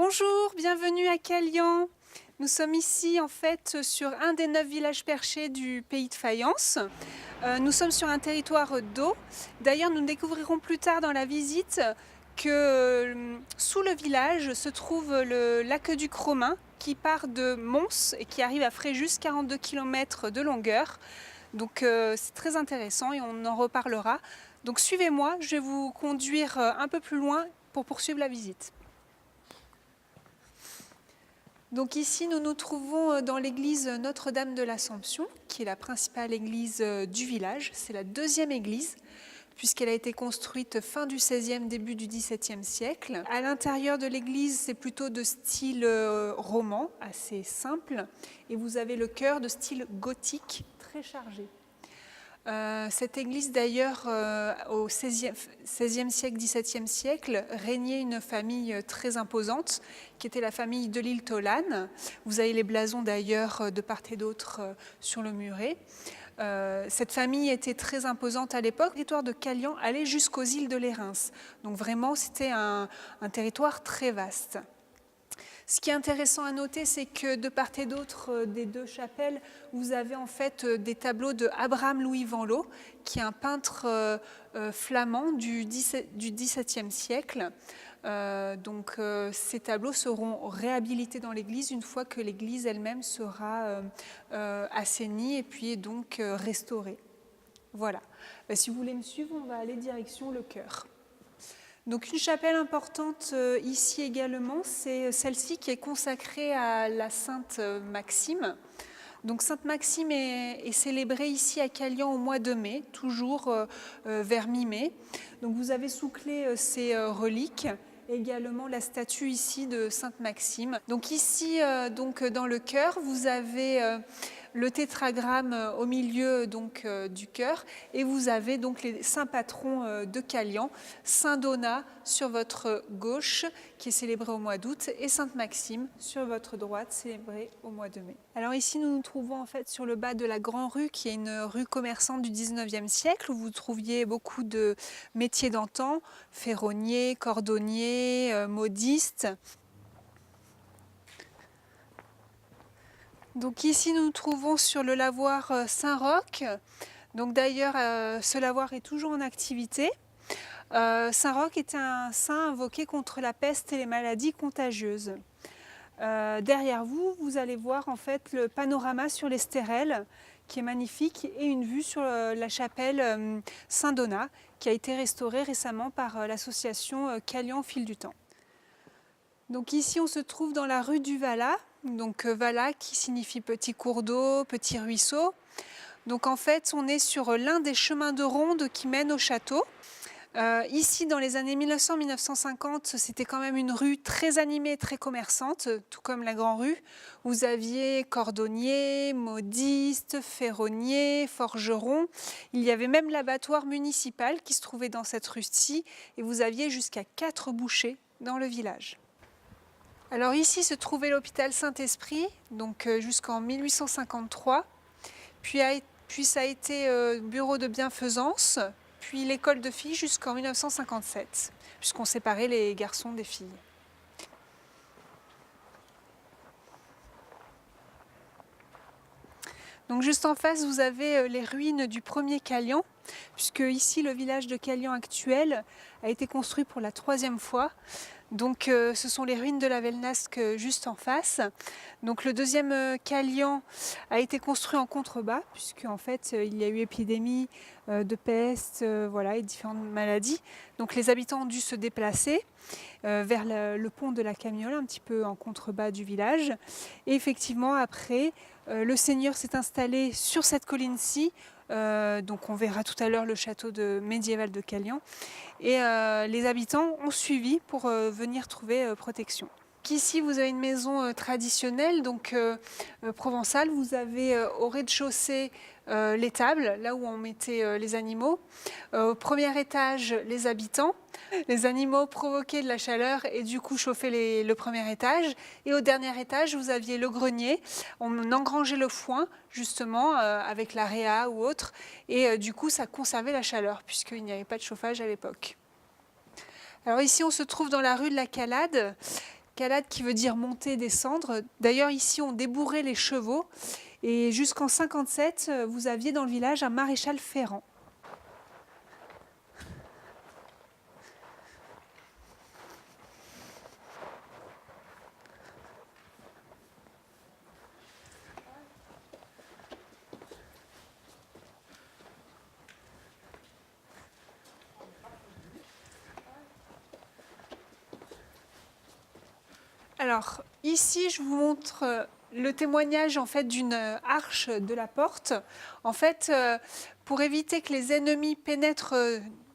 Bonjour, bienvenue à Calian. Nous sommes ici en fait sur un des 9 villages perchés du pays de Fayence. Nous sommes sur un territoire d'eau. D'ailleurs, nous découvrirons plus tard dans la visite que sous le village se trouve le l'aqueduc romain qui part de Mons et qui arrive à Fréjus, 42 km de longueur. Donc c'est très intéressant et on en reparlera. Donc suivez-moi, je vais vous conduire un peu plus loin pour poursuivre la visite. Donc ici, nous nous trouvons dans l'église Notre-Dame de l'Assomption, qui est la principale église du village. C'est la deuxième église, puisqu'elle a été construite fin du XVIe, début du XVIIe siècle. À l'intérieur de l'église, c'est plutôt de style roman, assez simple. Et vous avez le chœur de style gothique, très chargé. Cette église d'ailleurs, au XVIe siècle, XVIIe siècle, régnait une famille très imposante, qui était la famille de l'île Tolane. Vous avez les blasons d'ailleurs de part et d'autre sur le muret. Cette famille était très imposante à l'époque. Le territoire de Calian allait jusqu'aux îles de Lérins. Donc vraiment, c'était un territoire très vaste. Ce qui est intéressant à noter, c'est que de part et d'autre des deux chapelles, vous avez en fait des tableaux de Abraham Louis Vanloo, qui est un peintre flamand du XVIIe siècle. Ces tableaux seront réhabilités dans l'église une fois que l'église elle-même sera assainie et puis donc restaurée. Voilà. Si vous voulez me suivre, on va aller direction le chœur. Donc une chapelle importante ici également, c'est celle-ci qui est consacrée à la Sainte Maxime. Donc Sainte Maxime est célébrée ici à Calian au mois de mai, toujours vers mi-mai. Donc vous avez sous clé ces reliques, également la statue ici de Sainte Maxime. Donc ici, dans le chœur, vous avez le tétragramme au milieu du chœur et vous avez donc les saints patrons de Calian, Saint Donat sur votre gauche qui est célébré au mois d'août et Sainte Maxime sur votre droite célébrée au mois de mai. Alors ici nous nous trouvons en fait sur le bas de la Grand Rue qui est une rue commerçante du 19e siècle où vous trouviez beaucoup de métiers d'antan, ferronniers, cordonniers, modistes. Donc ici nous nous trouvons sur le lavoir Saint-Roch. Donc d'ailleurs ce lavoir est toujours en activité. Saint-Roch était un saint invoqué contre la peste et les maladies contagieuses. Derrière vous, vous allez voir en fait le panorama sur les stérelles qui est magnifique et une vue sur la chapelle Saint-Donat qui a été restaurée récemment par l'association Calian au fil du temps. Donc ici on se trouve dans la rue du Valat. Donc Valat qui signifie petit cours d'eau, petit ruisseau. Donc en fait on est sur l'un des chemins de ronde qui mènent au château. Ici dans les années 1900-1950 c'était quand même une rue très animée, très commerçante, tout comme la Grand Rue. Vous aviez cordonniers, modistes, ferronniers, forgerons. Il y avait même l'abattoir municipal qui se trouvait dans cette rue-ci et vous aviez jusqu'à 4 bouchers dans le village. Alors ici se trouvait l'hôpital Saint-Esprit, donc jusqu'en 1853, puis ça a été bureau de bienfaisance, puis l'école de filles jusqu'en 1957, puisqu'on séparait les garçons des filles. Donc juste en face, vous avez les ruines du premier Calian, puisque ici le village de Calian actuel a été construit pour la 3e fois. Donc ce sont les ruines de la Velnasque juste en face. Donc le deuxième Calian a été construit en contrebas, puisque en fait il y a eu épidémie de peste, et différentes maladies. Donc les habitants ont dû se déplacer vers le pont de la Camiole, un petit peu en contrebas du village. Et effectivement après, le seigneur s'est installé sur cette colline-ci. Donc on verra tout à l'heure le château médiéval de Calian et les habitants ont suivi pour venir trouver protection. Ici vous avez une maison traditionnelle donc provençale, vous avez au rez-de-chaussée l'étable, là où on mettait les animaux. Au premier étage, les habitants. Les animaux provoquaient de la chaleur et du coup chauffaient le premier étage. Et au dernier étage, vous aviez le grenier. On engrangeait le foin, justement, avec la réa ou autre. Et du coup, ça conservait la chaleur, puisqu'il n'y avait pas de chauffage à l'époque. Alors ici, on se trouve dans la rue de la Calade, Calade qui veut dire monter, descendre. D'ailleurs, ici, on débourrait les chevaux. Et jusqu'en 57, vous aviez dans le village un maréchal ferrant. Alors, ici, je vous montre le témoignage en fait d'une arche de la porte. En fait, pour éviter que les ennemis pénètrent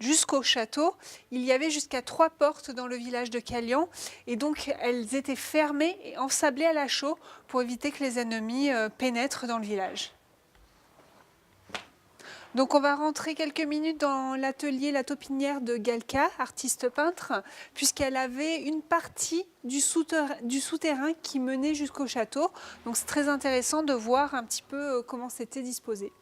jusqu'au château, il y avait jusqu'à 3 portes dans le village de Calian, et donc elles étaient fermées et ensablées à la chaux pour éviter que les ennemis pénètrent dans le village. Donc on va rentrer quelques minutes dans l'atelier La Taupinière de Galka, artiste peintre, puisqu'elle avait une partie du souterrain qui menait jusqu'au château. Donc c'est très intéressant de voir un petit peu comment c'était disposé.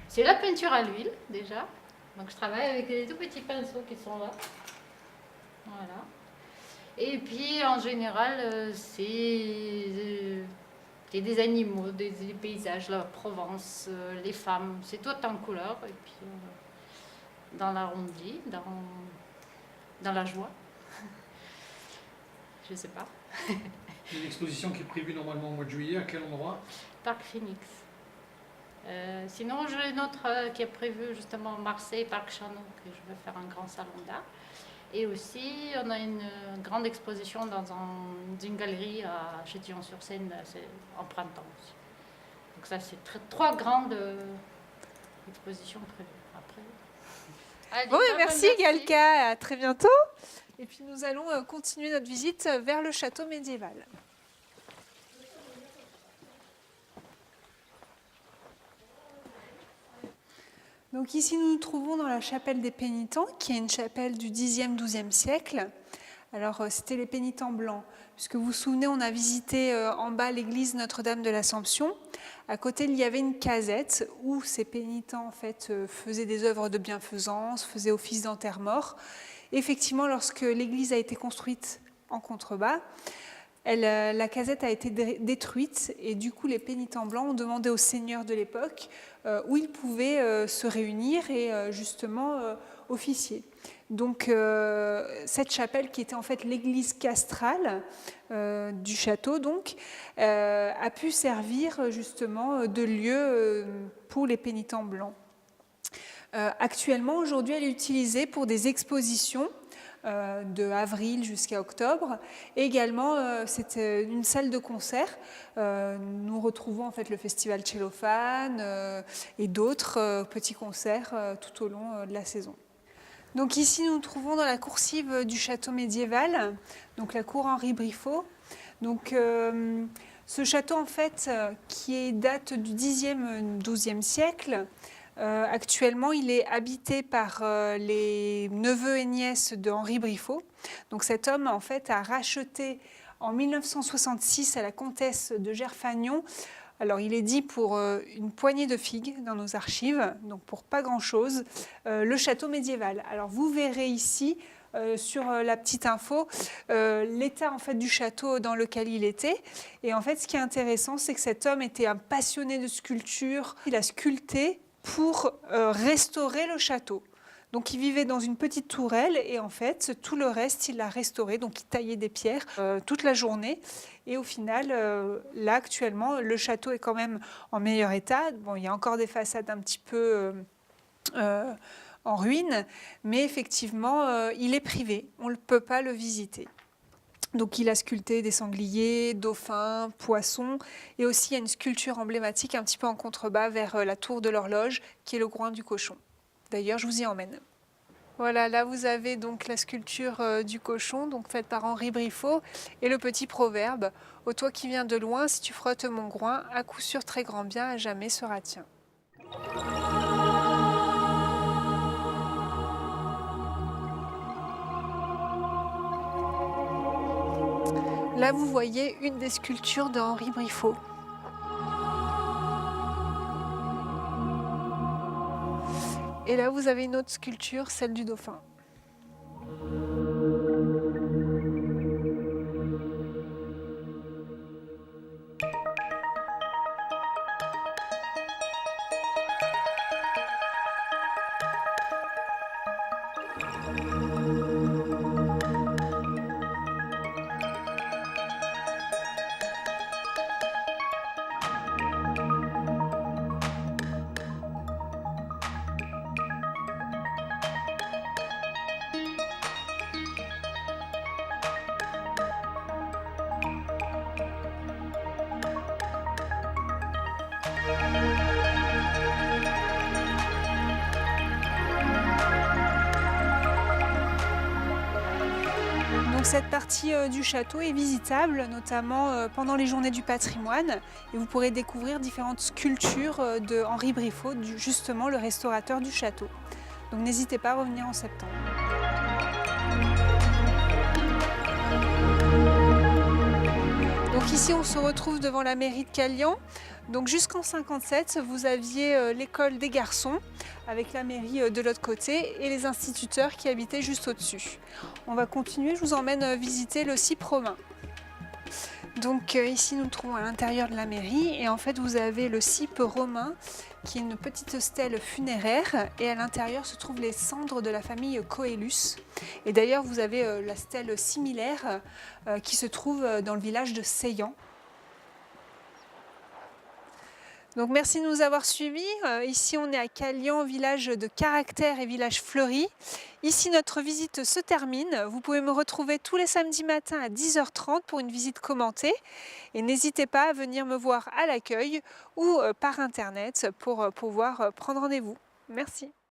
C'est la peinture à l'huile déjà. Donc je travaille avec des tout petits pinceaux qui sont là. Voilà. Et puis en général, c'est des animaux, des paysages, la Provence, les femmes, c'est tout en couleur. Et puis dans l'arrondi, dans la joie. Je sais pas. Il y a une exposition qui est prévue normalement au mois de juillet. À quel endroit? Parc Phoenix. Sinon, j'ai une autre qui est prévue justement à Marseille, Parc Chanot, que je vais faire un grand salon d'art. Et aussi, on a une grande exposition dans une galerie à Châtillon-sur-Seine en printemps aussi. Donc ça, c'est 3 grandes expositions prévues. Après. Allez, bon, merci Galka, à très bientôt. Et puis nous allons continuer notre visite vers le château médiéval. Donc ici, nous nous trouvons dans la chapelle des Pénitents, qui est une chapelle du Xe, XIIe siècle. Alors, c'était les pénitents blancs. Puisque vous vous souvenez, on a visité en bas l'église Notre-Dame de l'Assomption. À côté, il y avait une casette où ces pénitents en fait, faisaient des œuvres de bienfaisance, faisaient office d'enterre-mort. Effectivement, lorsque l'église a été construite en contrebas, la casette a été détruite et du coup les pénitents blancs ont demandé aux seigneurs de l'époque où ils pouvaient se réunir et justement officier. Donc cette chapelle qui était en fait l'église castrale du château donc, a pu servir justement de lieu pour les pénitents blancs. Actuellement, aujourd'hui, elle est utilisée pour des expositions de avril jusqu'à octobre. Et également, c'est une salle de concert. Nous retrouvons en fait le festival Cellophane et d'autres petits concerts tout au long de la saison. Donc ici, nous nous trouvons dans la coursive du château médiéval, donc la cour Henri Briffaut. Donc ce château en fait, qui date du Xe, XIIe siècle. Actuellement, il est habité par les neveux et nièces de Henri Briffaut. Donc cet homme, en fait, a racheté en 1966 à la comtesse de Gerfagnon. Alors, il est dit pour une poignée de figues dans nos archives, donc pour pas grand-chose, le château médiéval. Alors, vous verrez ici, sur la petite info, l'état en fait, du château dans lequel il était. Et en fait, ce qui est intéressant, c'est que cet homme était un passionné de sculpture. Il a sculpté pour restaurer le château. Donc il vivait dans une petite tourelle et en fait tout le reste il l'a restauré, donc il taillait des pierres toute la journée et au final là actuellement le château est quand même en meilleur état. Bon, il y a encore des façades un petit peu en ruine, mais effectivement il est privé, on ne peut pas le visiter. Donc il a sculpté des sangliers, dauphins, poissons, et aussi il y a une sculpture emblématique un petit peu en contrebas vers la tour de l'horloge, qui est le groin du cochon. D'ailleurs, je vous y emmène. Voilà, là vous avez donc la sculpture du cochon, donc faite par Henri Briffaut, et le petit proverbe « Ô toi qui viens de loin, si tu frottes mon groin, à coup sûr très grand bien, à jamais sera tien. » Là vous voyez une des sculptures de Henri Briffaut. Et là vous avez une autre sculpture, celle du dauphin. Donc cette partie du château est visitable, notamment pendant les journées du patrimoine, et vous pourrez découvrir différentes sculptures de Henri Briffaut, justement le restaurateur du château. Donc n'hésitez pas à revenir en septembre. Donc ici on se retrouve devant la mairie de Calian. Donc jusqu'en 57, vous aviez l'école des garçons avec la mairie de l'autre côté et les instituteurs qui habitaient juste au-dessus. On va continuer, je vous emmène visiter le CIP romain. Donc ici nous nous trouvons à l'intérieur de la mairie et en fait vous avez le CIP romain qui est une petite stèle funéraire et à l'intérieur se trouvent les cendres de la famille Coélus. Et d'ailleurs vous avez la stèle similaire qui se trouve dans le village de Seillan. Donc merci de nous avoir suivis. Ici on est à Calian, village de caractère et village fleuri. Ici notre visite se termine. Vous pouvez me retrouver tous les samedis matins à 10h30 pour une visite commentée. Et n'hésitez pas à venir me voir à l'accueil ou par internet pour pouvoir prendre rendez-vous. Merci.